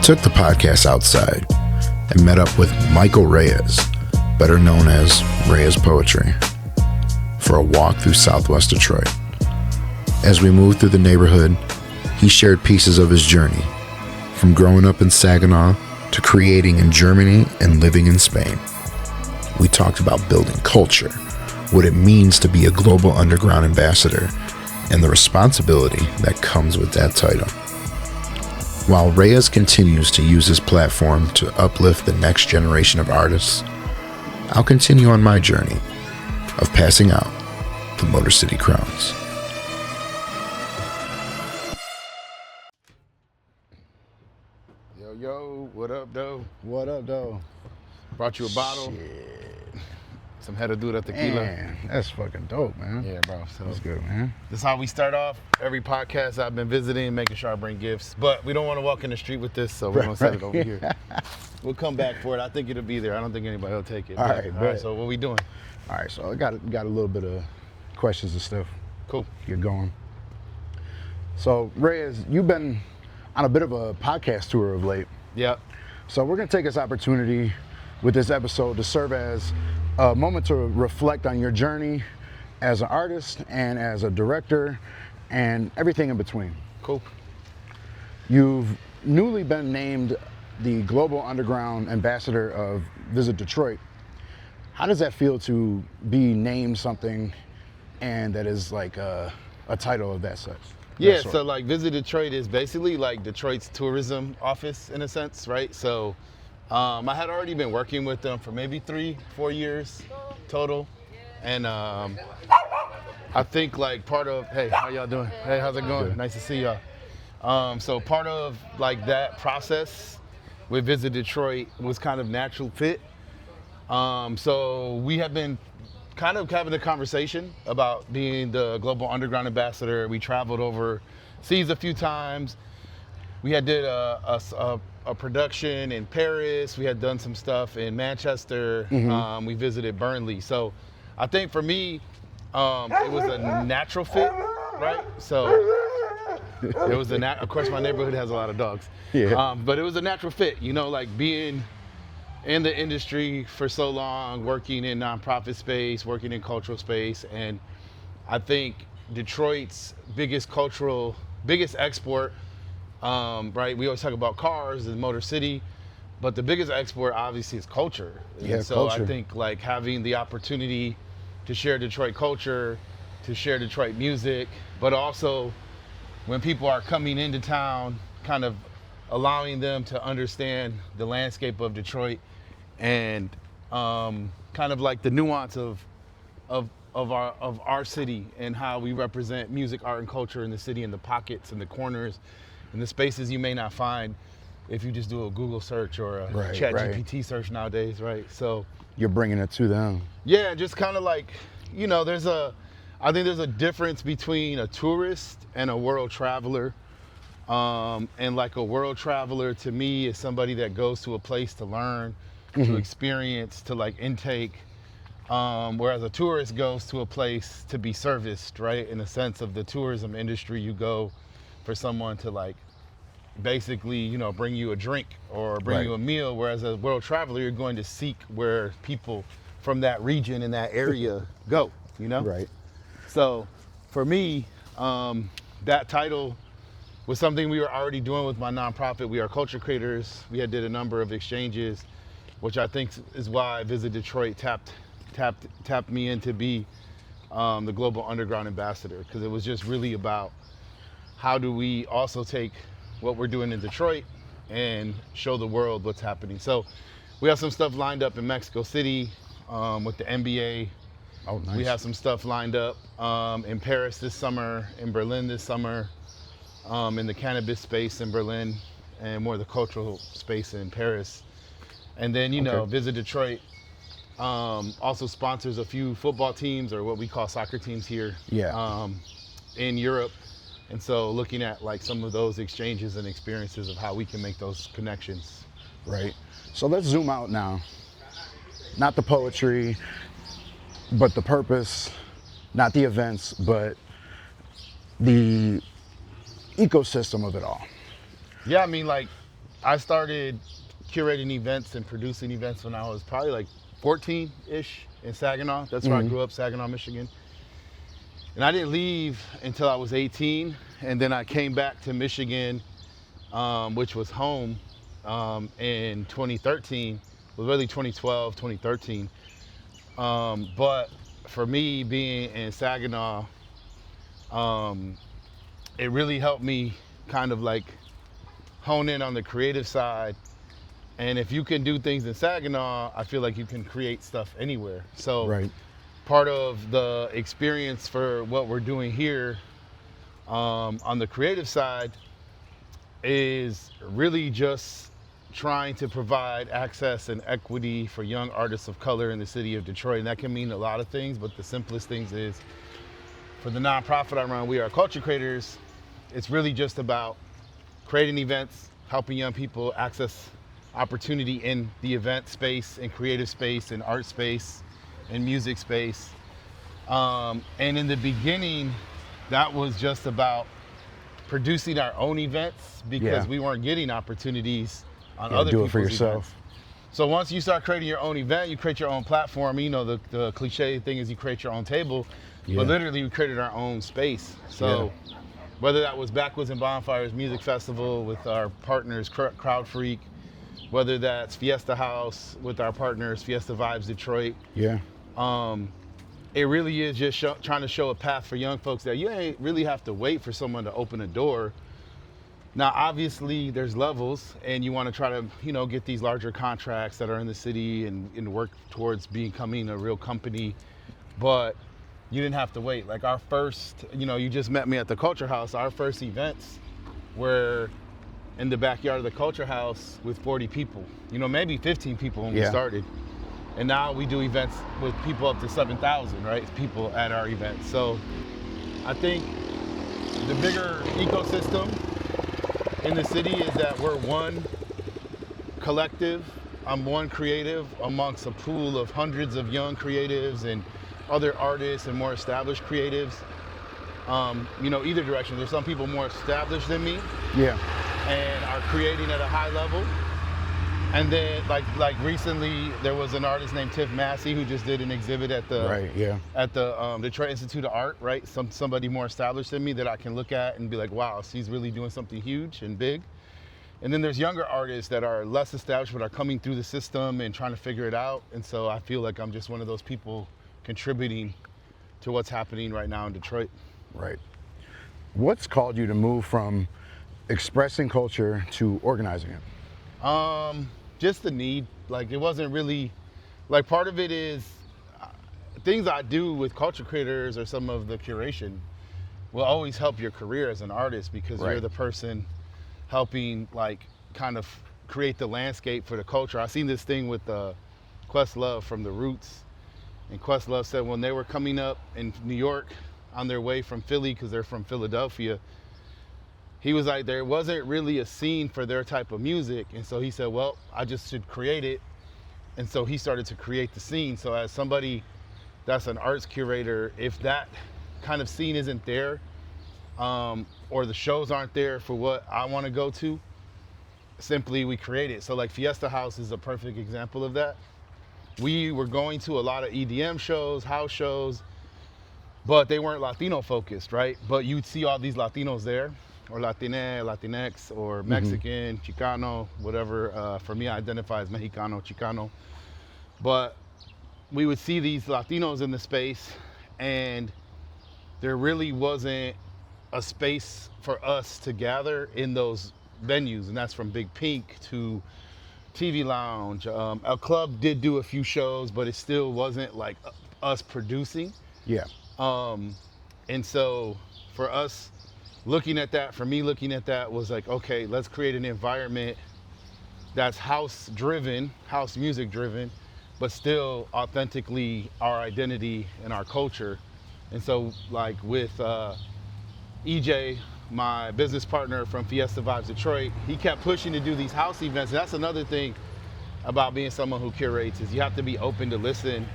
took the podcast outside and met up with Michael Reyes, better known as Reyes Poetry, for a walk through Southwest Detroit. As we moved through the neighborhood, he shared pieces of his journey, from growing up in Saginaw to creating in Germany and living in Spain. We talked about building culture, what it means to be a global underground ambassador, and the responsibility that comes with that title. While Reyes continues to use his platform to uplift the next generation of artists, I'll continue on my journey of passing out the Motor City crowns. Yo, what up, though? What up, though? Brought you a bottle. Shit. Some Head of Duda tequila. Man, that's fucking dope, man. Yeah, bro. So That's good, man. this is how we start off every podcast. I've been visiting, making sure I bring gifts. But we don't want to walk in the street with this, so we're going to set it over here. We'll come back for it. I think it'll be there. I don't think anybody will take it. All But- right, all right, bet. so what we doing? All right, so I got a little bit of questions and stuff. Cool. Get going. So, Reyes, you've been on a bit of a podcast tour of late. Yep. So we're going to take this opportunity with this episode to serve as a moment to reflect on your journey as an artist and as a director and everything in between. Cool. You've newly been named the Global Underground Ambassador of Visit Detroit. How does that feel to be named something and that is like a title of that such? Yeah, that sort? so like Visit Detroit is basically like Detroit's tourism office in a sense, right? So I had already been working with them for maybe 3-4 years total. And I think like part of, hey, how y'all doing? Hey, how's it going? Good. Nice to see y'all. So part of like that process with Visit Detroit was kind of natural fit. So we have been kind of having a conversation about being the Global Underground Ambassador. We traveled overseas a few times. We had did a production in Paris. We had done some stuff in Manchester. We visited Burnley. So I think for me, it was a natural fit, right? So it was of course my neighborhood has a lot of dogs. Yeah. But it was a natural fit, you know, like being in the industry for so long, working in nonprofit space, working in cultural space. And I think Detroit's biggest export, right? We always talk about cars and Motor City, but the biggest export obviously is culture. Yeah, and so culture. I think like having the opportunity to share Detroit culture, to share Detroit music, but also when people are coming into town, kind of allowing them to understand the landscape of Detroit and kind of like the nuance of our city and how we represent music, art, and culture in the city, in the pockets and the corners and the spaces you may not find if you just do a Google search or a Right, Chat right. GPT search nowadays, right? So You're bringing it to them. yeah, just kind of like, you know, I think there's a difference between a tourist and a world traveler. And like a world traveler to me is somebody that goes to a place to learn, to experience, to like intake. Whereas a tourist goes to a place to be serviced, right? In the sense of the tourism industry, you go for someone to like basically, you know, bring you a drink or bring Right. you a meal. Whereas a world traveler, you're going to seek where people from that region and that area go, you know? Right. So for me, that title was something we were already doing with my nonprofit. We are culture creators. We had did a number of exchanges, which I think is why Visit Detroit tapped me in to be the Global Underground Ambassador, because it was just really about how do we also take what we're doing in Detroit and show the world what's happening. So we have some stuff lined up in Mexico City with the NBA. Oh, nice. We have some stuff lined up in Paris this summer, in Berlin this summer, in the cannabis space in Berlin, and more the cultural space in Paris. And then, you know, Okay. Visit Detroit also sponsors a few football teams, or what we call soccer teams here, Yeah. in Europe. And so looking at like some of those exchanges and experiences of how we can make those connections. Right. So let's zoom out now. Not the poetry, but the purpose, not the events, but the ecosystem of it all. Yeah, I mean, like I started curating events and producing events when I was probably like 14-ish in Saginaw. That's where I grew up, Saginaw, Michigan. And I didn't leave until I was 18. And then I came back to Michigan, which was home, in 2013. It was really 2012, 2013. But for me, being in Saginaw, it really helped me kind of like hone in on the creative side. And if you can do things in Saginaw, I feel like you can create stuff anywhere. So Right. part of the experience for what we're doing here, on the creative side, is really just trying to provide access and equity for young artists of color in the city of Detroit. And that can mean a lot of things, but the simplest things is, for the nonprofit I run, We Are Culture Creators, it's really just about creating events, helping young people access opportunity in the event space, and creative space, and art space, and music space. And in the beginning, that was just about producing our own events, because Yeah. we weren't getting opportunities on Yeah, other do people's it for yourself. events. So once you start creating your own event, you create your own platform. You know, the cliche thing is you create your own table, Yeah. but literally we created our own space. So whether that was Backwoods Bonfires Music Festival with our partners Crowd Freak, whether that's Fiesta House with our partners Fiesta Vibes Detroit, Yeah. it really is just trying to show a path for young folks that you ain't really have to wait for someone to open a door. Now, obviously, there's levels, and you want to try to, get these larger contracts that are in the city and work towards becoming a real company. But you didn't have to wait. Like our first, you just met me at the Culture House. Our first events were in the backyard of the Culture House with 40 people, maybe 15 people when we Yeah. started. And now we do events with people up to 7,000, right? People at our events. So I think the bigger ecosystem in the city is that we're one collective. I'm one creative amongst a pool of hundreds of young creatives and other artists and more established creatives. Either direction. There's some people more established than me Yeah. and are creating at a high level. And then, like recently, there was an artist named Tiff Massey who just did an exhibit at the Right. Yeah. Detroit Institute of Art. Right, somebody more established than me that I can look at and be like, wow, she's really doing something huge and big. And then there's younger artists that are less established but are coming through the system and trying to figure it out. And so I feel like I'm just one of those people contributing to what's happening right now in Detroit. Right. What's called you to move from expressing culture to organizing it? Just the need. Like, it wasn't really, like, part of it is things I do with culture creators or some of the curation will always help your career as an artist, because Right. you're the person helping, like, kind of create the landscape for the culture. I seen this thing with Questlove from The Roots, and Questlove said when they were coming up in New York on their way from Philly, because they're from Philadelphia, he was like, there wasn't really a scene for their type of music. And so he said, well, I just should create it. And so he started to create the scene. So as somebody that's an arts curator, if that kind of scene isn't there, or the shows aren't there for what I want to go to, simply we create it. So like Fiesta House is a perfect example of that. We were going to a lot of EDM shows, house shows, but they weren't Latino focused, right? But you'd see all these Latinos there, or Latina, Latinx, or Mexican, Chicano, whatever. For me, I identify as Mexicano, Chicano. But we would see these Latinos in the space, and there really wasn't a space for us to gather in those venues. And that's from Big Pink to TV Lounge. El Club did do a few shows, but it still wasn't like us producing. Yeah. And so for us, looking at that was like, okay, let's create an environment that's house music driven, but still authentically our identity and our culture. And so like with EJ, my business partner from Fiesta Vibes Detroit, he kept pushing to do these house events. And that's another thing about being someone who curates, is you have to be open to listen.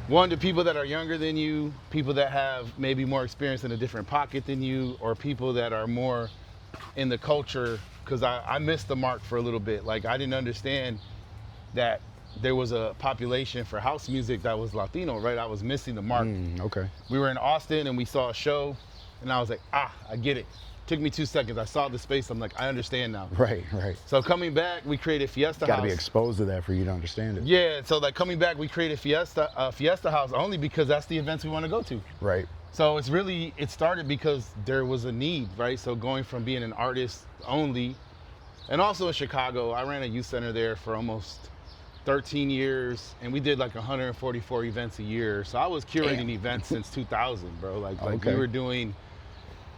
One, to people that are younger than you, people that have maybe more experience in a different pocket than you, or people that are more in the culture, because I missed the mark for a little bit. Like, I didn't understand that there was a population for house music that was Latino, right? I was missing the mark. Okay. We were in Austin and we saw a show, and I was like, I get it. Took me 2 seconds. I saw the space. I'm like, I understand now. Right. So coming back, we created Fiesta House. Got to be exposed to that for you to understand it. Yeah. So like coming back, we created Fiesta House only because that's the events we want to go to. Right. So it started because there was a need, right? So going from being an artist only, and also in Chicago, I ran a youth center there for almost 13 years, and we did like 144 events a year. So I was curating events since 2000, bro. Like Okay. we were doing,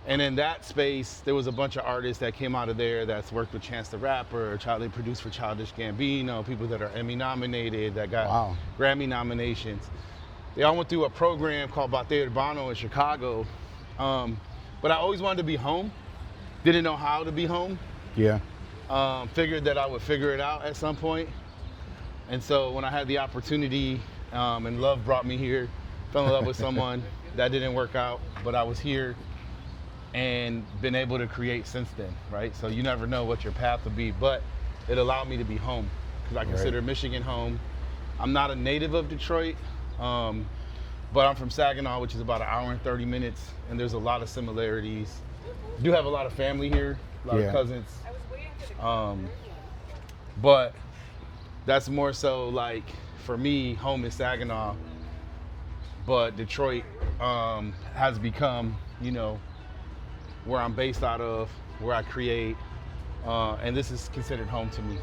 and in that space, there was a bunch of artists that came out of there that's worked with Chance the Rapper, they produced for Childish Gambino, people that are Emmy nominated, that got Grammy nominations. They all went through a program called Bate Urbano in Chicago. But I always wanted to be home. Didn't know how to be home. Yeah. Figured that I would figure it out at some point. And so when I had the opportunity, and love brought me here, fell in love with someone. That didn't work out, but I was here and been able to create since then, right? So you never know what your path will be, but it allowed me to be home because I consider Michigan home. I'm not a native of Detroit, but I'm from Saginaw, which is about an hour and 30 minutes, and there's a lot of similarities. Do have a lot of family here, a lot of cousins. But that's more so like, for me, home is Saginaw, but Detroit has become, where I'm based out of, where I create, and this is considered home to me.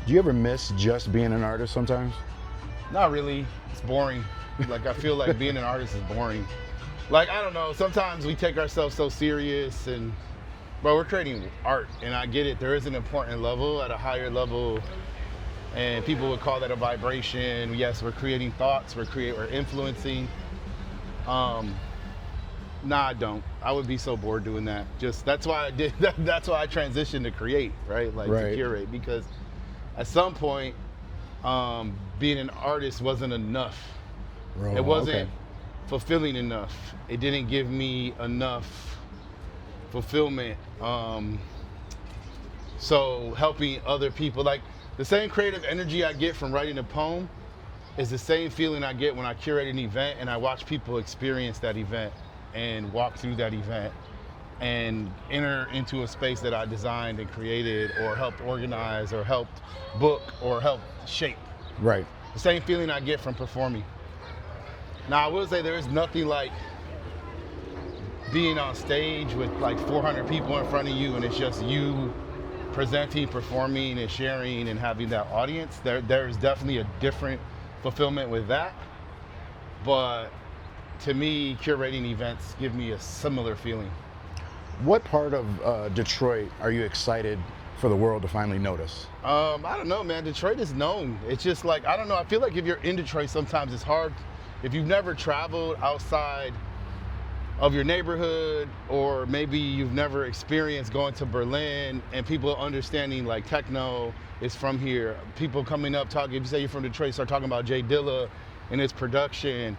Do you ever miss just being an artist sometimes? Not really. It's boring. Like, I feel like being an artist is boring. Like, I don't know, sometimes we take ourselves so serious, but we're creating art, and I get it. There is an important level, at a higher level, and people would call that a vibration. Yes, we're creating thoughts, we're influencing. Nah, I don't. I would be so bored doing that. That's why I did. That's why I transitioned to create, right? To curate, because at some point, being an artist wasn't enough. It wasn't fulfilling enough. It didn't give me enough fulfillment. So helping other people, like the same creative energy I get from writing a poem is the same feeling I get when I curate an event and I watch people experience that event and walk through that event and enter into a space that I designed and created or helped organize or helped book or helped shape. Right. The same feeling I get from performing. Now, I will say there is nothing like being on stage with like 400 people in front of you and it's just you presenting, performing, and sharing and having that audience. There's definitely a different fulfillment with that. But to me, curating events give me a similar feeling. What part of Detroit are you excited for the world to finally notice? I don't know, man. Detroit is known. It's just like, I don't know. I feel like if you're in Detroit, sometimes it's hard. If you've never traveled outside of your neighborhood, or maybe you've never experienced going to Berlin and people understanding like techno is from here. People coming up talking, if you say you're from Detroit, start talking about Jay Dilla and its production.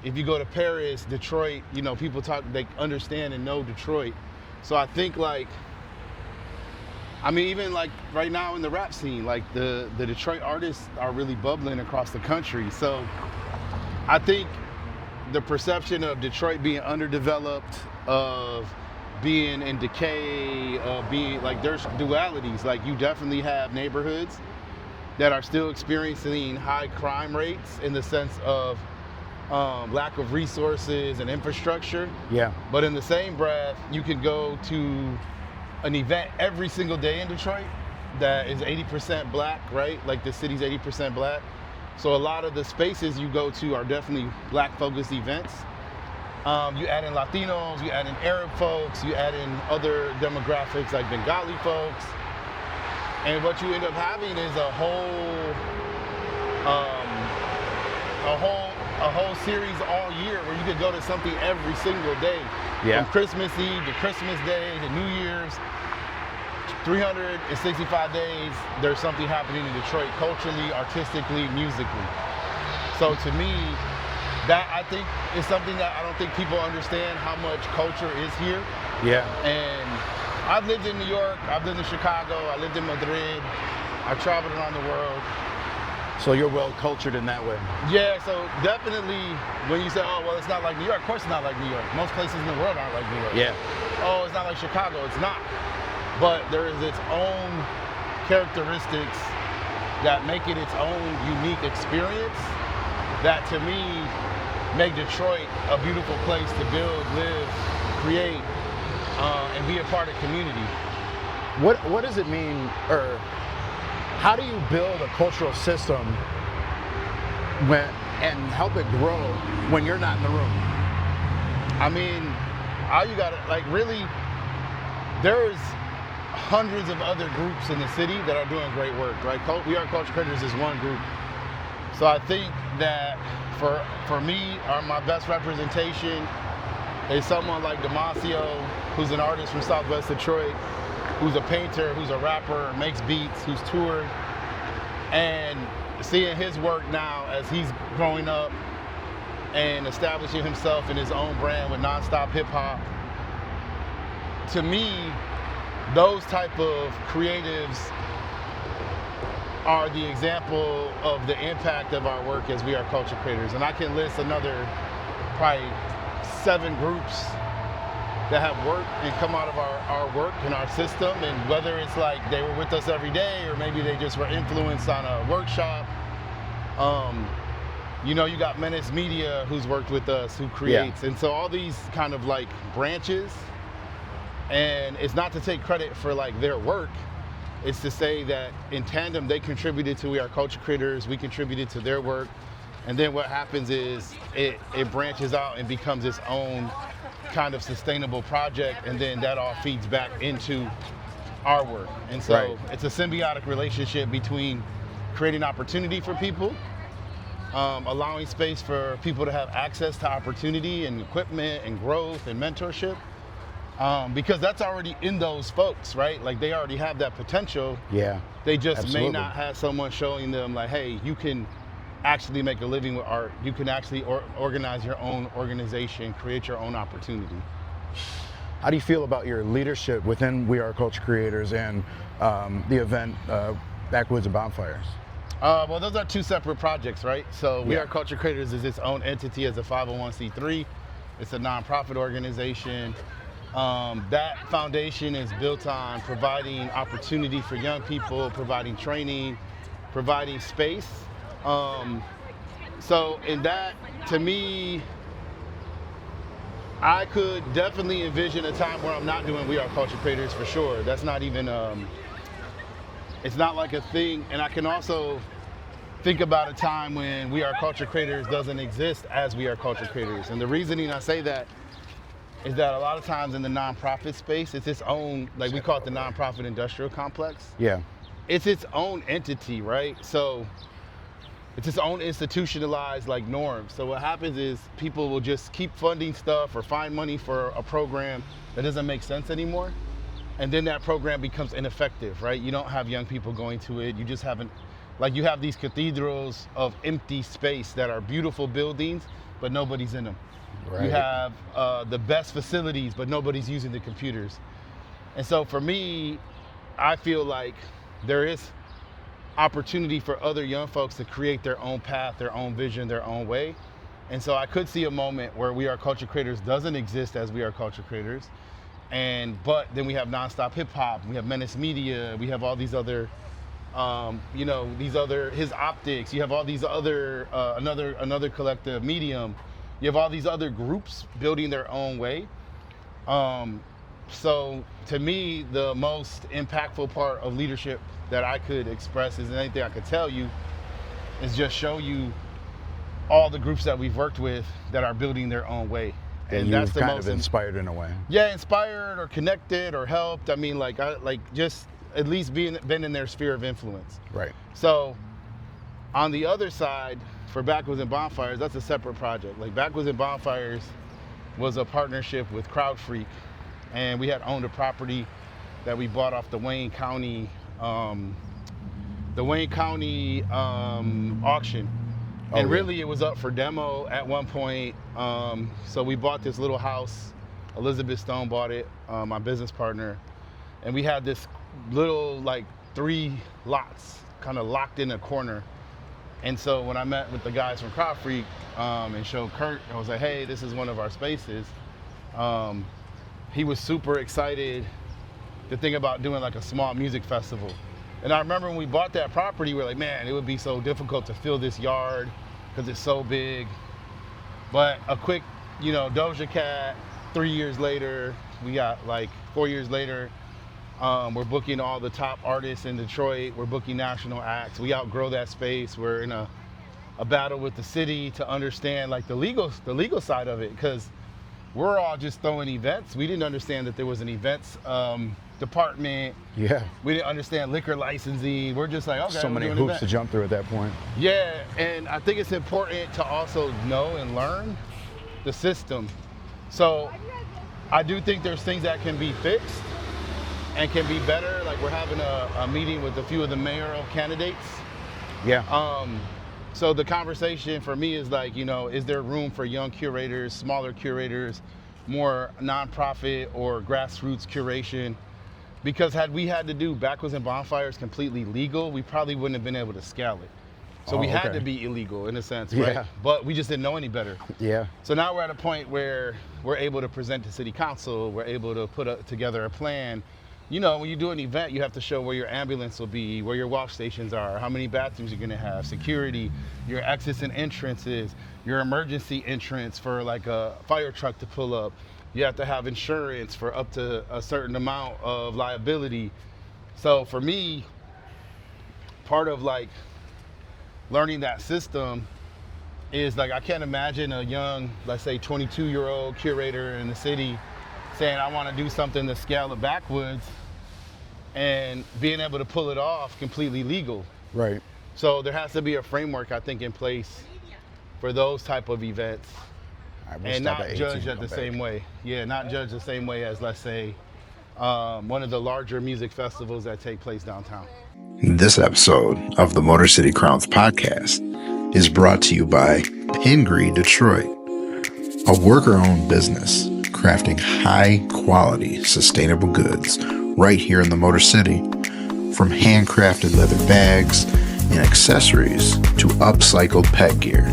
If you go to Paris, Detroit, people talk, they understand and know Detroit. So I think even like right now in the rap scene, like the Detroit artists are really bubbling across the country. So I think the perception of Detroit being underdeveloped, of being in decay, of being like, there's dualities. Like, you definitely have neighborhoods that are still experiencing high crime rates in the sense of lack of resources and infrastructure. Yeah. But in the same breath, you can go to an event every single day in Detroit that is 80% black, right? Like, the city's 80% black. So a lot of the spaces you go to are definitely black-focused events. You add in Latinos, you add in Arab folks, you add in other demographics like Bengali folks. And what you end up having is a whole series all year where you could go to something every single day. Yeah. From Christmas Eve to Christmas Day to New Year's, 365 days, there's something happening in Detroit culturally, artistically, musically. So to me, that I think is something that I don't think people understand how much culture is here. Yeah. And I've lived in New York, I've lived in Chicago, I lived in Madrid, I've traveled around the world. So you're well cultured in that way. Yeah, so definitely when you say, oh, well, it's not like New York, of course it's not like New York. Most places in the world aren't like New York. Yeah. Oh, it's not like Chicago, it's not. But there is its own characteristics that make it its own unique experience that to me make Detroit a beautiful place to build, live, create, and be a part of community. What does it mean, or how do you build a cultural system and help it grow when you're not in the room? I mean, all you gotta, like, really, there's hundreds of other groups in the city that are doing great work, right? We Are Culture Creators is one group. So I think that for me, my best representation is someone like Damasio, who's an artist from Southwest Detroit, who's a painter, who's a rapper, makes beats, who's toured. And seeing his work now as he's growing up and establishing himself in his own brand with nonstop hip hop, to me, those type of creatives are the example of the impact of our work as We Are Culture Creators. And I can list another probably 7 groups that have worked and come out of our work and our system, and whether it's like they were with us every day or maybe they just were influenced on a workshop. You know, you got Menace Media who's worked with us, who creates. Yeah. And so all these kind of like branches, and it's not to take credit for like their work, it's to say that in tandem they contributed to We Are Culture Creators, we contributed to their work, and then what happens is it branches out and becomes its own kind of sustainable project, and then that all feeds back into our work. And so right. It's a symbiotic relationship between creating opportunity for people, allowing space for people to have access to opportunity and equipment and growth and mentorship, because that's already in those folks, right? Like they already have that potential. Yeah. They just absolutely. may not have someone showing them like, hey, you can actually make a living with art. You can actually organize your own organization, create your own opportunity. How do you feel about your leadership within We Are Culture Creators and the event Backwoods Bonfires? Well, those are 2 separate projects, right? So We Are Culture Creators is its own entity as a 501c3. It's a nonprofit organization. That foundation is built on providing opportunity for young people, providing training, providing space. So in that, to me, I could definitely envision a time where I'm not doing We Are Culture Creators for sure. That's not even, it's not like a thing. And I can also think about a time when We Are Culture Creators doesn't exist as We Are Culture Creators. And the reasoning I say that is that a lot of times in the nonprofit space, it's its own, like we call it the nonprofit industrial complex. Yeah. It's its own entity, right? So it's its own institutionalized like norm. So what happens is people will just keep funding stuff or find money for a program that doesn't make sense anymore. And then that program becomes ineffective, right? You don't have young people going to it. You just haven't, like you have these cathedrals of empty space that are beautiful buildings, but nobody's in them. Right. You have the best facilities, but nobody's using the computers. And so for me, I feel like there is opportunity for other young folks to create their own path, their own vision, their own way. And so I could see a moment where We Are Culture Creators doesn't exist as We Are Culture Creators. But then we have nonstop hip hop, we have Menace Media, we have all these other, His Optics, you have all these other, another collective, Medium. You have all these other groups building their own way. So to me, the most impactful part of leadership that I could express is anything I could tell you is just show you all the groups that we've worked with that are building their own way. And that's the kind of inspired in a way. Yeah, inspired or connected or helped. I mean, just at least been in their sphere of influence. Right. So on the other side, for Backwoods and Bonfires, that's a separate project. Like Backwoods and Bonfires was a partnership with Crowd Freak, and we had owned a property that we bought off the Wayne County auction. And yeah. really, it was up for demo at one point. So we bought this little house. Elizabeth Stone bought it, my business partner. And we had this little, like, 3 lots kind of locked in a corner. And so when I met with the guys from Crop Freak and showed Kurt, I was like, hey, this is one of our spaces. He was super excited to think about doing like a small music festival. And I remember when we bought that property, we were like, man, it would be so difficult to fill this yard because it's so big. But a quick, Doja Cat, 3 years later, we got like 4 years later, we're booking all the top artists in Detroit. We're booking national acts. We outgrow that space. We're in a battle with the city to understand like the legal side of it, because we're all just throwing events. We didn't understand that there was an events department. Yeah. We didn't understand liquor licensing. We're just like, okay, So many hoops to jump through at that point. Yeah, and I think it's important to also know and learn the system. So I do think there's things that can be fixed and can be better. Like we're having a meeting with a few of the mayoral candidates. Yeah. So the conversation for me is like, is there room for young curators, smaller curators, more nonprofit or grassroots curation? Because had we had to do Backwoods and Bonfires completely legal, we probably wouldn't have been able to scale it. So we had to be illegal in a sense, right? Yeah. But we just didn't know any better. Yeah. So now we're at a point where we're able to present to city council, we're able to put together a plan. When you do an event, you have to show where your ambulance will be, where your wash stations are, how many bathrooms you're gonna have, security, your exits and entrances, your emergency entrance for like a fire truck to pull up. You have to have insurance for up to a certain amount of liability. So for me, part of like learning that system is like, I can't imagine a young, let's say 22-year-old curator in the city saying, I wanna do something to scale the Backwoods and being able to pull it off completely legal. Right. So there has to be a framework, I think, in place for those type of events, and not judged at the same way. Yeah, not judged the same way as, let's say, one of the larger music festivals that take place downtown. This episode of the Motor City Crowns podcast is brought to you by Pingree Detroit, a worker-owned business crafting high-quality, sustainable goods right here in the Motor City. From handcrafted leather bags and accessories to upcycled pet gear,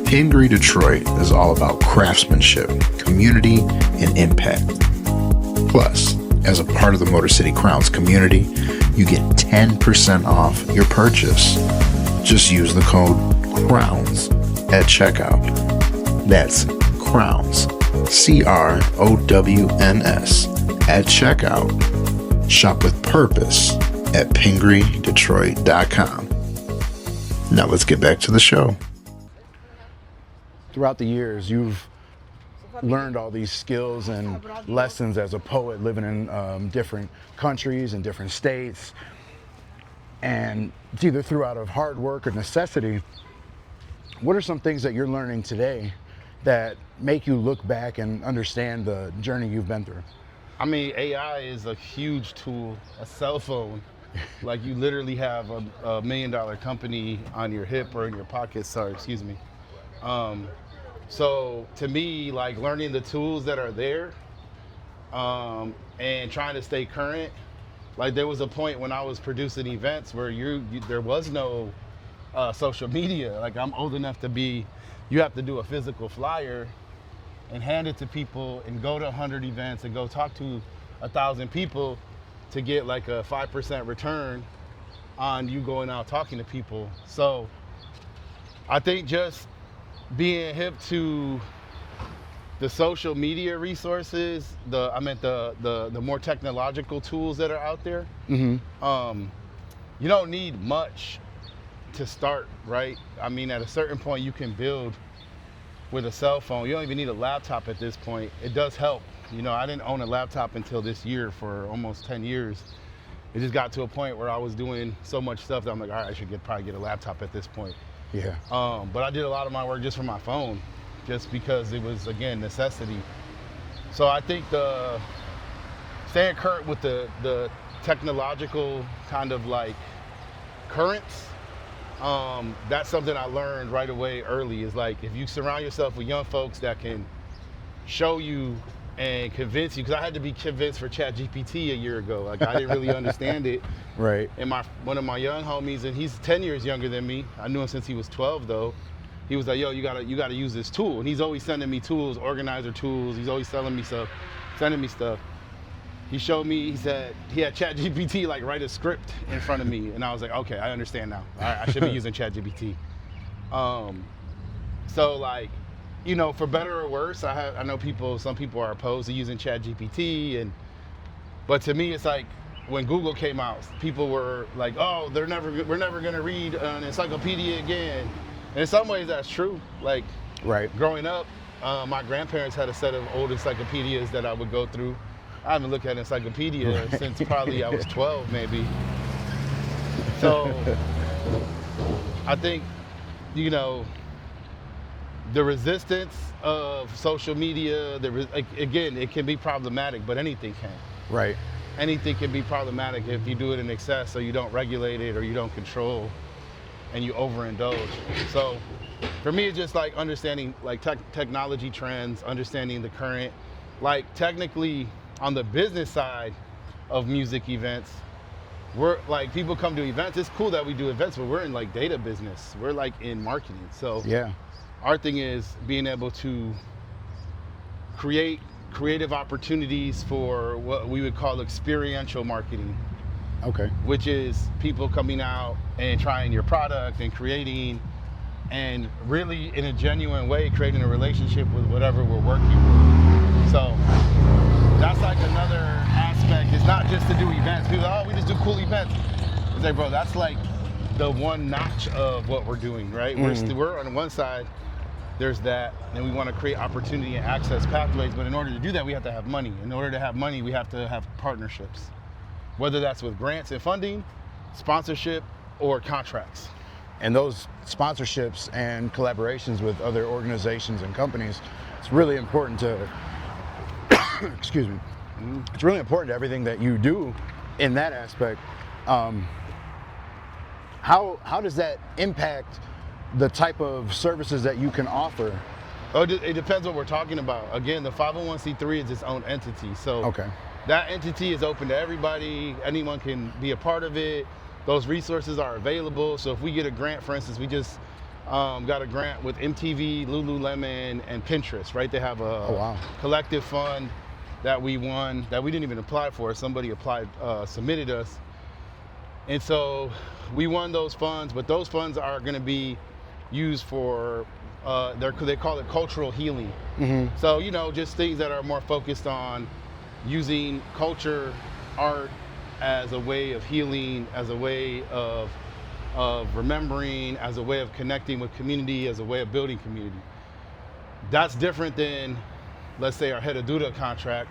Pingree Detroit is all about craftsmanship, community, and impact. Plus, as a part of the Motor City Crowns community, you get 10% off your purchase. Just use the code CROWNS at checkout. That's CROWNS, CROWNS at checkout. Shop with purpose at pingreedetroit.com. Now let's get back to the show. Throughout the years, you've learned all these skills and lessons as a poet living in different countries and different states. And it's either through out of hard work or necessity. What are some things that you're learning today that make you look back and understand the journey you've been through? I mean, AI is a huge tool, a cell phone. Like you literally have a $1 million company on your hip or in your pocket, excuse me. So to me, like learning the tools that are there and trying to stay current. Like there was a point when I was producing events where there was no social media. Like I'm old enough to you have to do a physical flyer and hand it to people and go to 100 events and go talk to 1,000 people to get like a 5% return on you going out talking to people. So I think just being hip to the social media resources, the more technological tools that are out there, you don't need much to start, right? I mean, at a certain point you can build with a cell phone. You don't even need a laptop at this point. It does help. I didn't own a laptop until this year for almost 10 years. It just got to a point where I was doing so much stuff that I'm like, all right, I should probably get a laptop at this point. Yeah. But I did a lot of my work just from my phone, just because it was, again, necessity. So I think staying current with the technological kind of like currents That's something I learned right away early. Is like if you surround yourself with young folks that can show you and convince you, because I had to be convinced for ChatGPT a year ago. Like I didn't really understand it. Right. And one of my young homies, and he's 10 years younger than me. I knew him since he was 12 though. He was like, yo, you gotta use this tool. And he's always sending me tools, organizer tools. He's always selling me stuff, sending me stuff. He showed me, he said he had ChatGPT like write a script in front of me. And I was like, okay, I understand now. All right, I should be using ChatGPT. So like, you know, for better or worse, I know some people are opposed to using ChatGPT, but to me, it's like when Google came out, people were like, oh, we're never gonna read an encyclopedia again. And in some ways, that's true. Like, Right. growing up, my grandparents had a set of old encyclopedias that I would go through. I haven't looked at an encyclopedia since probably I was 12, maybe. So I think, you know, the resistance of social media, again, it can be problematic, but anything can. Right. Anything can be problematic if you do it in excess, or you don't regulate it, or you don't control, and you overindulge. So for me, it's just like understanding like technology trends, understanding the current, like technically on the business side of music events, we're like, people come to events. It's cool that we do events, but we're in like data business. We're like in marketing. So Yeah. our thing is being able to create creative opportunities for what we would call experiential marketing, Okay. which is people coming out and trying your product and creating, and really in a genuine way creating a relationship with whatever we're working with. So that's like another aspect. It's not just to do events. People are, oh, we just do cool events. It's like, bro, that's like the one notch of what we're doing, right? We're on one side, there's that, and we want to create opportunity and access pathways, but in order to do that, we have to have money. In order to have money, we have to have partnerships, whether that's with grants and funding, sponsorship, or contracts. And those sponsorships and collaborations with other organizations and companies, it's really important to, excuse me, it's really important to everything that you do in that aspect. How does that impact the type of services that you can offer? Oh, it depends what we're talking about. Again, the 501c3 is its own entity. So Okay. that entity is open to everybody. Anyone can be a part of it. Those resources are available. So if we get a grant, for instance, we just got a grant with MTV, Lululemon, and Pinterest, right? They have a collective fund that we won, that we didn't even apply for. Somebody applied, submitted us. And so we won those funds, but those funds are gonna be used for, they call it cultural healing. So, you know, just things that are more focused on using culture, art as a way of healing, as a way of remembering, as a way of connecting with community, as a way of building community. That's different than, let's say, our Head Duda contract,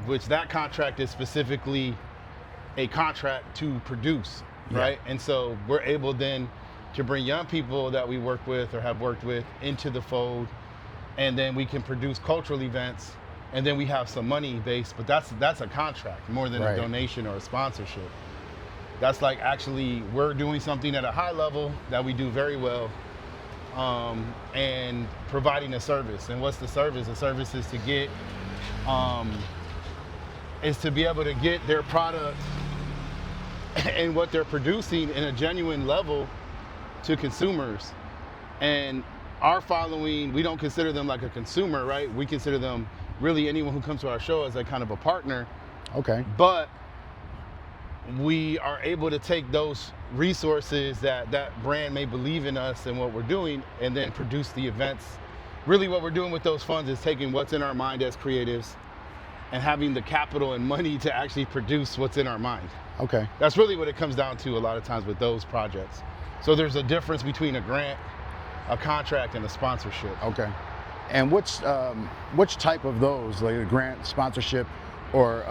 which that contract is specifically a contract to produce, right? And so we're able then to bring young people that we work with or have worked with into the fold, and then we can produce cultural events, and then we have some money based, but that's a contract more than a donation or a sponsorship. That's like actually we're doing something at a high level that we do very well, and providing a service. And what's the service? The service is to get, is to be able to get their product and what they're producing in a genuine level to consumers. And our following, we don't consider them like a consumer, right? We consider them really anyone who comes to our show as like kind of a partner. Okay. But we are able to take those resources that brand may believe in us and what we're doing, and then produce the events. Really what we're doing with those funds is taking what's in our mind as creatives and having the capital and money to actually produce what's in our mind. Okay. That's really what it comes down to a lot of times with those projects. So there's a difference between a grant, a contract, and a sponsorship. Okay. And which type of those, like a grant, sponsorship, or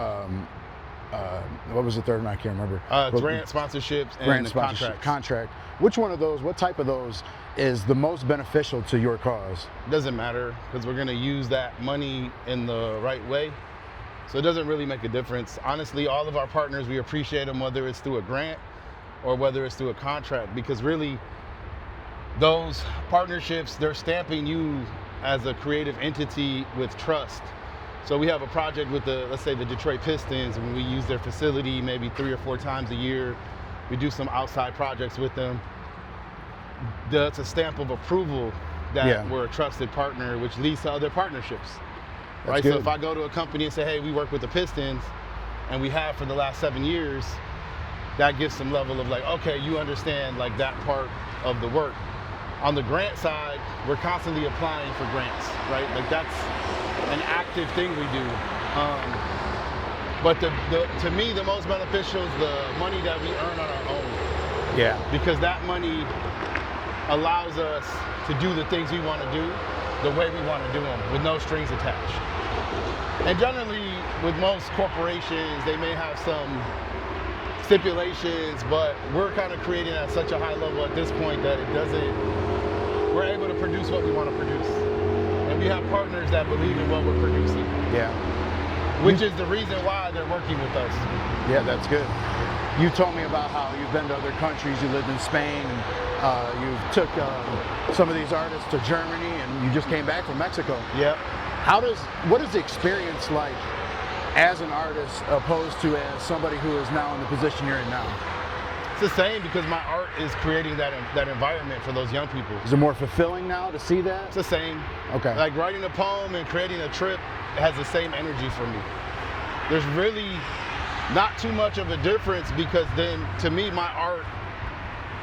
what was the third one? I can't remember. Grant, sponsorships, and Grant, the sponsorship, contracts. contract. Which one of those, what type of those is the most beneficial to your cause? Doesn't matter, because we're gonna use that money in the right way. So it doesn't really make a difference. Honestly, all of our partners, we appreciate them, whether it's through a grant or whether it's through a contract, because really those partnerships, they're stamping you as a creative entity with trust. So we have a project with let's say the Detroit Pistons, and we use their facility maybe 3 or 4 times a year. We do some outside projects with them. That's a stamp of approval that we're a trusted partner, which leads to other partnerships. Right? Good. So if I go to a company and say, hey, we work with the Pistons, and we have for the last 7 years, that gives some level of like, okay, you understand like that part of the work. On the grant side, we're constantly applying for grants, right? Like that's an active thing we do. But to me, the most beneficial is the money that we earn on our own. Yeah. Because that money allows us to do the things we want to do the way we want to do them with no strings attached. And generally, with most corporations, they may have some stipulations, but we're kind of creating at such a high level at this point that we're able to produce what we want to produce. And we have partners that believe in what we're producing. Yeah. Which is the reason why they're working with us. Yeah, that's good. You told me about how you've been to other countries. You lived in Spain, and you took some of these artists to Germany, and you just came back from Mexico. Yep. What is the experience like as an artist opposed to as somebody who is now in the position you're in now? It's the same, because my art is creating that environment for those young people. Is it more fulfilling now to see that? It's the same. Okay. Like writing a poem and creating a trip has the same energy for me. There's really not too much of a difference, because then to me my art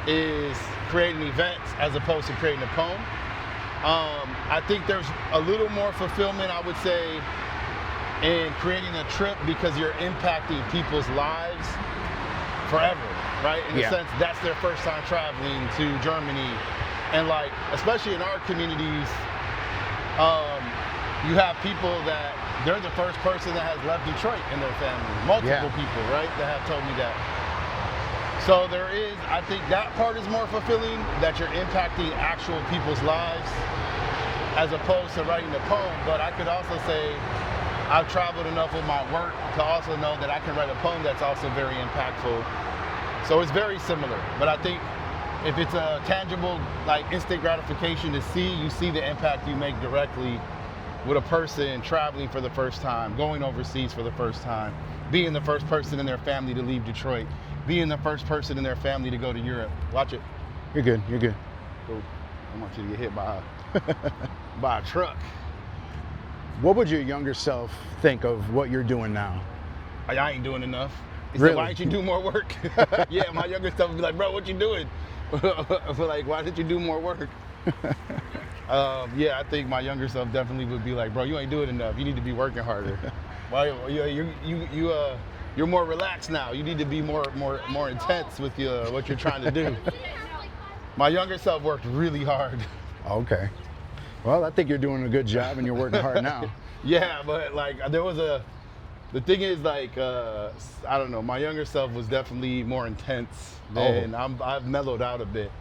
is creating events as opposed to creating a poem. I think there's a little more fulfillment, I would say, in creating a trip, because you're impacting people's lives forever, right? In a sense, that's their first time traveling to Germany. And like, especially in our communities, you have people that they're the first person that has left Detroit in their family. Multiple people, right, that have told me that. So there is, I think that part is more fulfilling, that you're impacting actual people's lives as opposed to writing a poem. But I could also say I've traveled enough with my work to also know that I can write a poem that's also very impactful. So it's very similar. But I think if it's a tangible, like instant gratification to see, you see the impact you make directly with a person traveling for the first time, going overseas for the first time, being the first person in their family to leave Detroit, being the first person in their family to go to Europe. Watch it. You're good, you're good. Cool. I want you to get hit by a truck. What would your younger self think of what you're doing now? I ain't doing enough. He Really? said, why didn't you do more work? Yeah, my younger self would be like, bro, what you doing? Like, why didn't you do more work? Yeah, I think my younger self definitely would be like, bro, you ain't doing enough. You need to be working harder. Why you're more relaxed now. You need to be more intense with what you're trying to do. My younger self worked really hard. Okay. Well, I think you're doing a good job and you're working hard now. Yeah, but like the thing is, like, I don't know, my younger self was definitely more intense than I've mellowed out a bit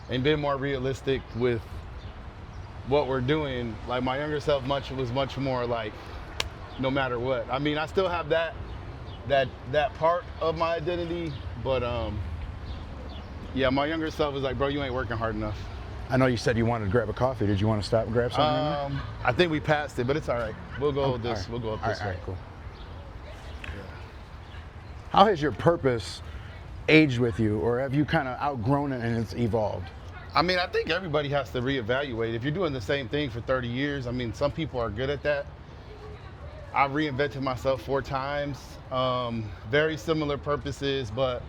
and been more realistic with what we're doing. Like my younger self was much more like, no matter what. I mean, I still have that part of my identity, but yeah, my younger self was like, bro, you ain't working hard enough. I know you said you wanted to grab a coffee. Did you want to stop and grab something? I think we passed it, but it's all right. We'll go with this. Right. We'll go up this way. All right, cool. Yeah. How has your purpose aged with you, or have you kind of outgrown it and it's evolved? I mean, I think everybody has to reevaluate. If you're doing the same thing for 30 years, I mean, some people are good at that. I've reinvented myself 4 times, very similar purposes, but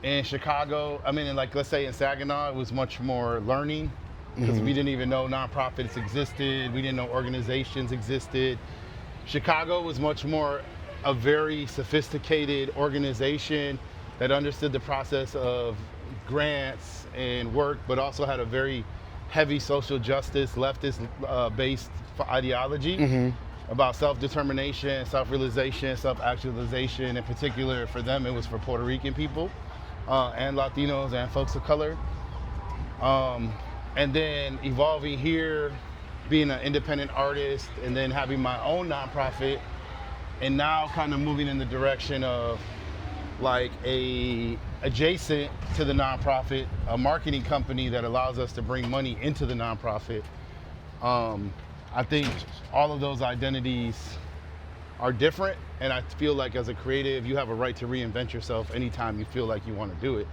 in Chicago, I mean, like, let's say in Saginaw, it was much more learning, because we didn't even know nonprofits existed. We didn't know organizations existed. Chicago was much more a very sophisticated organization that understood the process of grants and work, but also had a very heavy social justice, leftist-based ideology about self-determination, self-realization, self-actualization. In particular, for them, it was for Puerto Rican people and Latinos and folks of color. And then evolving here, being an independent artist, and then having my own nonprofit, and now kind of moving in the direction of like a adjacent to the nonprofit, a marketing company that allows us to bring money into the nonprofit. I think all of those identities are different, and I feel like as a creative, you have a right to reinvent yourself anytime you feel like you want to do it.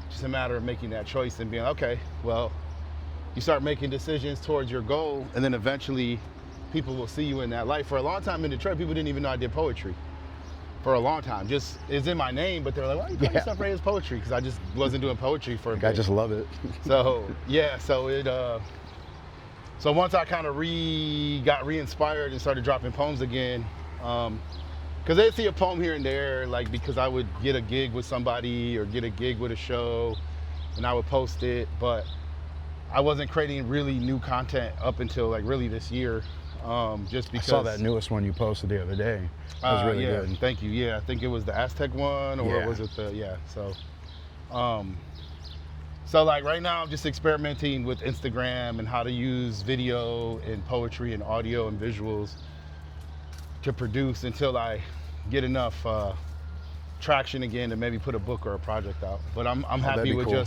It's just a matter of making that choice and being, okay, well, you start making decisions towards your goal, and then eventually people will see you in that light. For a long time in Detroit, people didn't even know I did poetry. For a long time, just it's in my name, but they're like, why are you calling yourself Reyes Poetry? Because I just wasn't doing poetry for a bit. I just love it. So yeah, so once I kind of got re-inspired and started dropping poems again, because they'd see a poem here and there, like because I would get a gig with somebody or get a gig with a show, and I would post it, but I wasn't creating really new content up until like really this year. Just because I saw that newest one you posted the other day. It was really good. Thank you. Yeah, I think it was the Aztec one, or was it the So like right now I'm just experimenting with Instagram and how to use video and poetry and audio and visuals to produce until I get enough traction again to maybe put a book or a project out. But I'm happy with cool.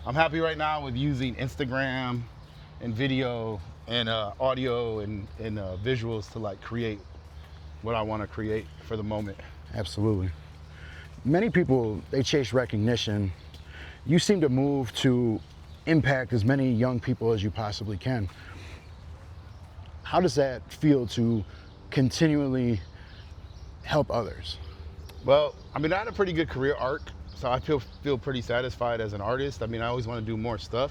I'm happy right now with using Instagram and video and audio and visuals to like create what I want to create for the moment. Absolutely. Many people, they chase recognition. You seem to move to impact as many young people as you possibly can. How does that feel to continually help others? Well, I mean, I had a pretty good career arc, so I feel pretty satisfied as an artist. I mean, I always want to do more stuff.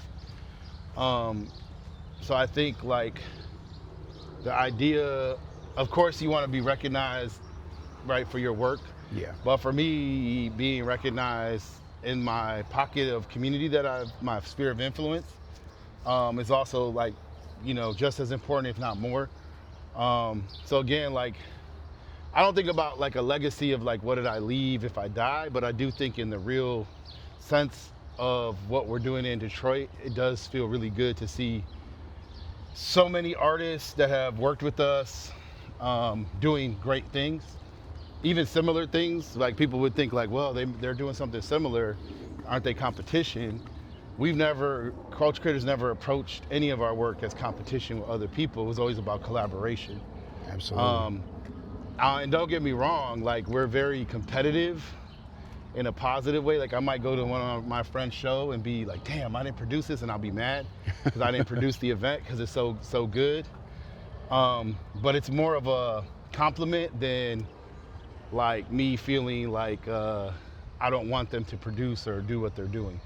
So I think like the idea, of course you want to be recognized, right, for your work. Yeah. But for me, being recognized in my pocket of community my sphere of influence, is also like, you know, just as important, if not more. So again, like, I don't think about like a legacy of like, what did I leave if I die? But I do think in the real sense of what we're doing in Detroit, it does feel really good to see so many artists that have worked with us, doing great things, even similar things. Like people would think like, well, they're doing something similar, aren't they competition? Culture Creators never approached any of our work as competition with other people. It was always about collaboration. Absolutely. And don't get me wrong, like we're very competitive in a positive way. Like I might go to one of my friends' show and be like, damn, I didn't produce this, and I'll be mad because I didn't produce the event because it's so good. But it's more of a compliment than like me feeling like I don't want them to produce or do what they're doing.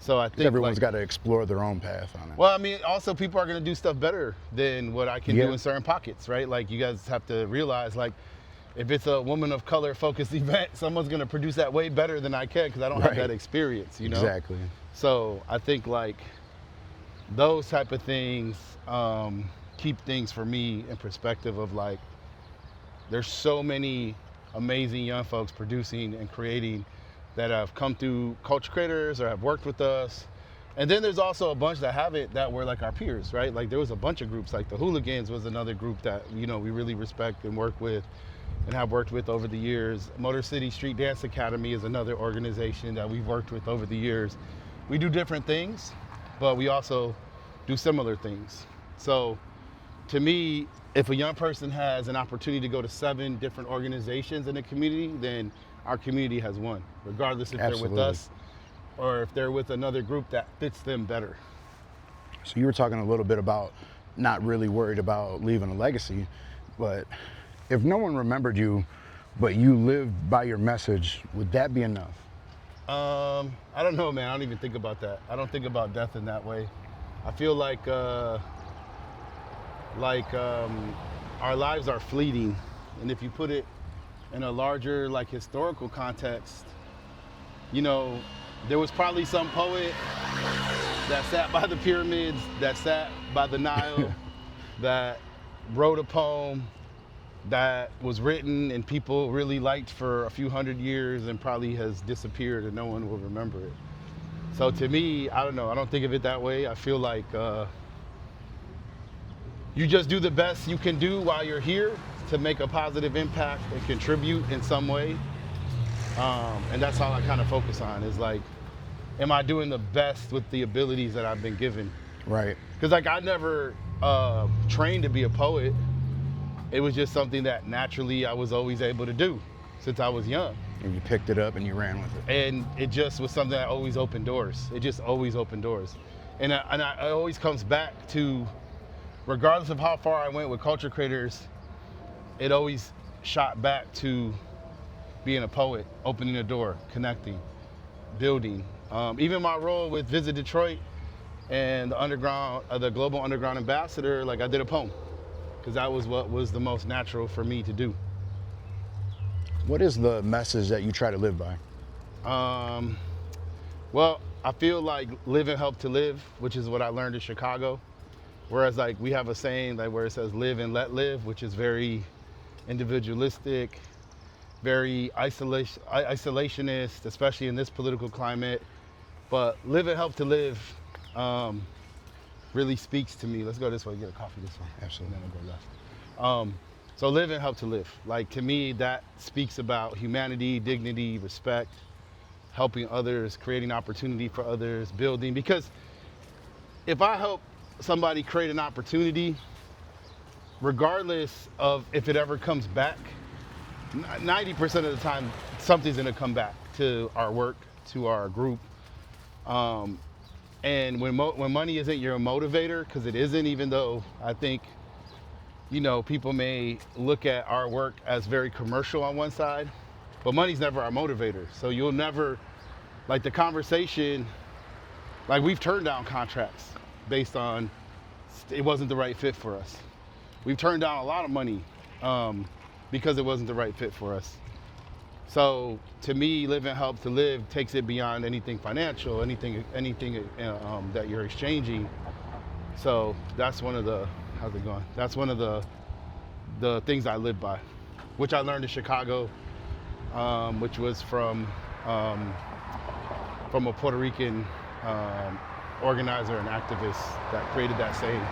So I think everyone's got to explore their own path on it. Well, I mean, also people are going to do stuff better than what I can do in certain pockets, right? Like you guys have to realize, like, if it's a woman of color focused event, someone's going to produce that way better than I can because I don't have that experience, you know? Exactly. So I think like those type of things keep things for me in perspective of like, there's so many amazing young folks producing and creating that have come through Culture Creators or have worked with us. And then there's also a bunch that haven't, that were like our peers, right? Like there was a bunch of groups, like the Hooligans was another group that, you know, we really respect and work with and have worked with over the years. Motor City Street Dance Academy is another organization that we've worked with over the years. We do different things, but we also do similar things. So to me, if a young person has an opportunity to go to 7 different organizations in the community, then our community has won, regardless if they're with us or if they're with another group that fits them better. So you were talking a little bit about not really worried about leaving a legacy, but if no one remembered you, but you lived by your message, would that be enough? I don't know, man. I don't even think about that. I don't think about death in that way. I feel like our lives are fleeting, and if you put it in a larger, like, historical context, you know, there was probably some poet that sat by the pyramids, that sat by the Nile, that wrote a poem that was written and people really liked for a few hundred years and probably has disappeared and no one will remember it. So to me, I don't know, I don't think of it that way. I feel like you just do the best you can do while you're here to make a positive impact and contribute in some way. And that's all I kind of focus on is like, am I doing the best with the abilities that I've been given? Right. Because like I never trained to be a poet. It was just something that naturally I was always able to do since I was young. And you picked it up and you ran with it. And it just was something that always opened doors. It just always opened doors. And it always comes back to, regardless of how far I went with culture creators, it always shot back to being a poet, opening a door, connecting, building. Even my role with Visit Detroit and the Global Underground Ambassador, like I did a poem, because that was what was the most natural for me to do. What is the message that you try to live by? Well, I feel like live and help to live, which is what I learned in Chicago. Whereas like we have a saying like where it says live and let live, which is very individualistic, very isolationist, especially in this political climate. But live and help to live really speaks to me. Let's go this way, get a coffee this way. Absolutely. And then we'll go left. So live and help to live. Like to me, that speaks about humanity, dignity, respect, helping others, creating opportunity for others, building. Because if I help somebody create an opportunity, regardless of if it ever comes back, 90% of the time, something's gonna come back to our work, to our group. And when money isn't your motivator, because it isn't, even though I think, you know, people may look at our work as very commercial on one side, but money's never our motivator. So you'll never, like the conversation, like we've turned down contracts based on it wasn't the right fit for us. We've turned down a lot of money because it wasn't the right fit for us. So to me, live and help to live takes it beyond anything financial, anything that you're exchanging. So that's one of the, how's it going? That's one of the things I live by, which I learned in Chicago, which was from a Puerto Rican organizer and activist that created that saying.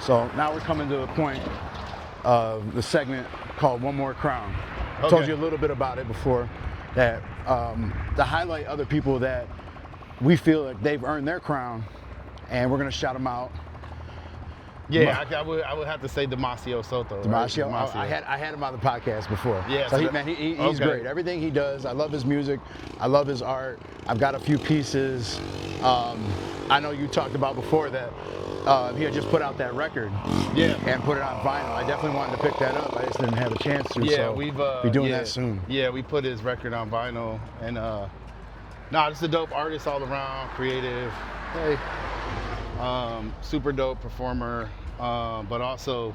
So now we're coming to a point of the segment called One More Crown. I Okay. told you a little bit about it before, that to highlight other people that we feel like they've earned their crown, and we're gonna shout them out. Yeah, I would have to say Damasio Soto. Damasio, Right? Damasio. I had him on the podcast before. Yeah, so so he's okay. great. Everything he does, I love his music, I love his art. I've got a few pieces. I know you talked about before that he had just put out that record, Yeah. and put it on vinyl. I definitely wanted to pick that up. I just didn't have a chance to. Yeah, so we've be doing that soon. Yeah, we put his record on vinyl, and just a dope artist all around, creative. Hey. Super dope performer, but also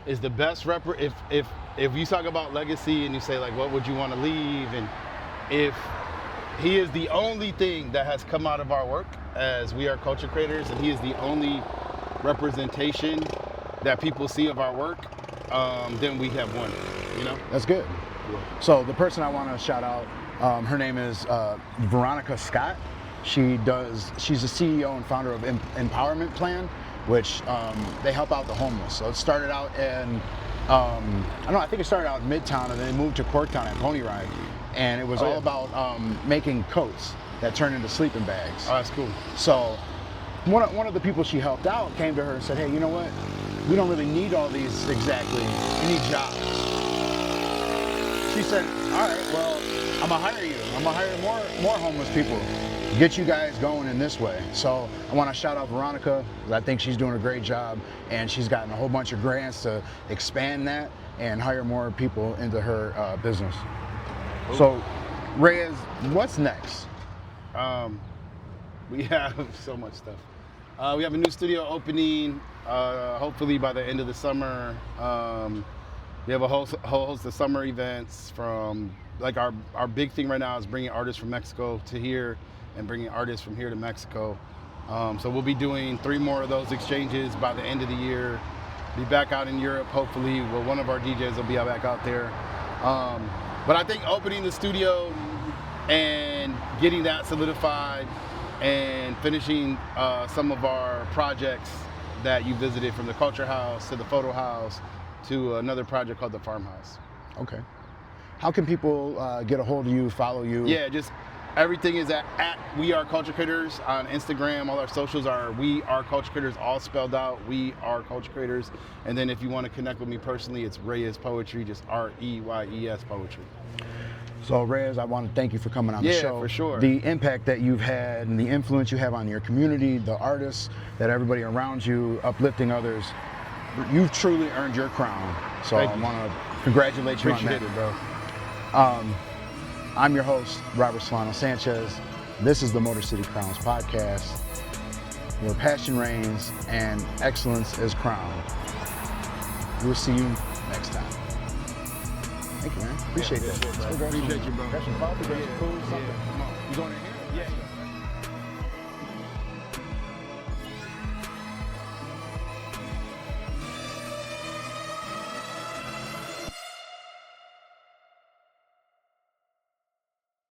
is the best rapper. If you talk about legacy and you say like, what would you want to leave, and if he is the only thing that has come out of our work as we are culture creators, and he is the only representation that people see of our work, then we have won. You know, That's good. Yeah. So the person I want to shout out, her name is Veronica Scott. She's the CEO and founder of Empowerment Plan, which they help out the homeless. So it started out in, I think it started out in Midtown, and then they moved to Corktown at Pony Ride. And it was all about making coats that turn into sleeping bags. Oh, that's cool. So one of the people she helped out came to her and said, hey, you know what? We don't really need all these exactly. We need jobs. She said, all right, well, I'm gonna hire you. I'm gonna hire more homeless people. Get you guys going in this way. So I want to shout out Veronica, because I think she's doing a great job, and she's gotten a whole bunch of grants to expand that and hire more people into her business. Cool. So Reyes, what's next? We have so much stuff. We have a new studio opening, hopefully by the end of the summer. We have a whole host of summer events from, like our big thing right now is bringing artists from Mexico to here and bringing artists from here to Mexico. So we'll be doing 3 more of those exchanges by the end of the year. Be back out in Europe, hopefully. Well, one of our DJs will be back out there. But I think opening the studio and getting that solidified and finishing some of our projects that you visited, from the Culture House to the Photo House to another project called the Farmhouse. Okay. How can people get a hold of you, follow you? Yeah, just everything is at We Are Culture Creators on Instagram. All our socials are We Are Culture Creators, all spelled out. We Are Culture Creators. And then if you want to connect with me personally, it's Reyes Poetry, just Reyes Poetry. So Reyes, I want to thank you for coming on the show. Yeah, for sure. The impact that you've had and the influence you have on your community, the artists, that everybody around you, uplifting others, you've truly earned your crown. So I want to congratulate you on that. Appreciate it, bro. I'm your host, Robert Solano Sanchez. This is the Motor City Crowns podcast, where passion reigns and excellence is crowned. We'll see you next time. Thank you, man. Appreciate that. Appreciate you, bro. Got some coffee, got some food, something. Come on. You going in here? Yeah.